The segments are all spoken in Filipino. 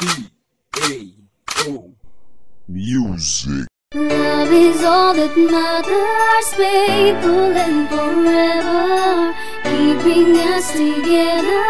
T-A-O Music. Love is all that matters, faithful and forever, keeping us together.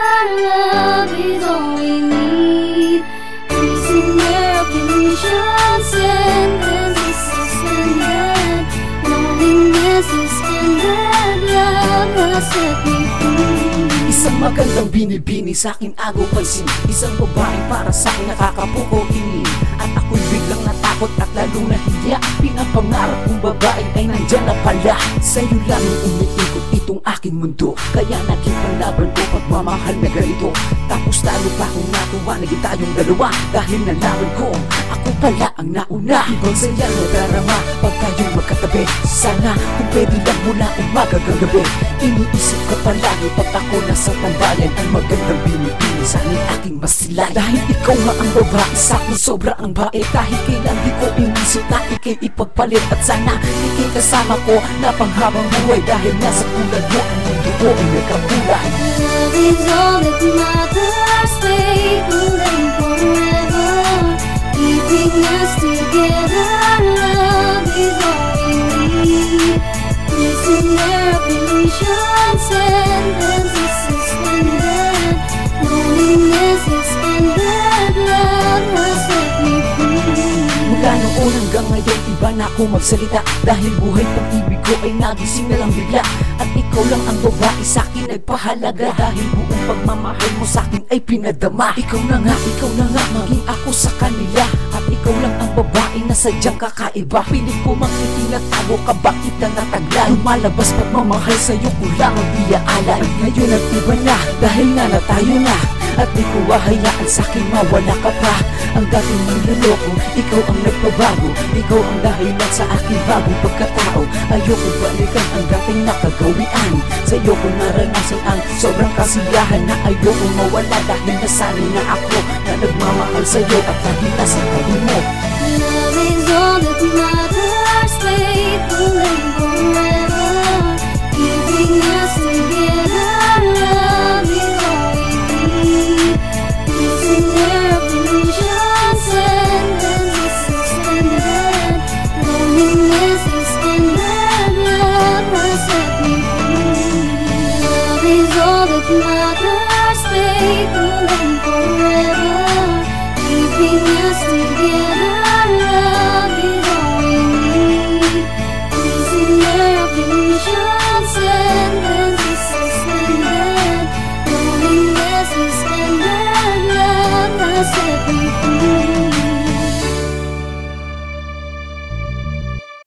Love is all we need. Prisoner of illusion, sentences suspended, loneliness is ended. Love has set me free. Isang magandang binibini sa'kin agaw pansin, isang babae para sa'kin nakakapuko ingin. At ako'y biglang natakot at lalo nahiya. Pinapangarap kong babae ay nandyan na pala. Sa'yo lang umiikot itong aking mundo, kaya naging panlaban ko pagmamahal na ganito. Tapos talo pa kung natuwanagin tayong dalawa, dahil nalaman ko ako pala ang nauna. Ibang saya na darama pag tayo'y magkatabi. Sana kung pwede lang mula umaga hanggang gabi. Iniisip ko palagi pag ako nasa tambayan, ang magandang binibini sa'kin aking masilayan. Dahil ikaw nga ang babae sa'kin sobra ang bait. Kahit kailan di ko inisip na ikay ipagpalit. At sana ikay kasama ko na panghabang buhay, dahil nasa kulad mo ang mundo ko ay nagkakulay. Love is all that matters, faithful and forever, keeping us together. Love is all we need. Prisoner of illusion, sentences suspended, loneliness is ended. Love has set me free. Mula noon hanggang ngayon iba na ako magsalita, dahil buhay pag-ibig ko ay nagising na lang bigla. At ikaw lang ang babae sa'kin nagpahalaga, dahil buong pagmamahal mo sa'kin ay pinadama. Ikaw na nga maging ako sa kanila. At ikaw lang ang babae na sadyang kakaiba. Pilit ko mang itinatago ka, bakit na nataglan? Lumalabas pagmamahal sa'yo ko lang ang iaalay. Ngayon at iba na, dahil nga na tayo na. At di ko hahayaan sa'kin mawala ka pa. Ang dating niloloko, ikaw ang nagpabago. Ikaw ang dahilan sa aking bagong pagkatao. Ayoko balikan ang dating nakagawian. Sa'yo ko naranasan ang sobrang kasiyahan, na ayoko mawala, dahil nasanay na ako na nagmamahal sa'yo at lagi nasa tabi mo.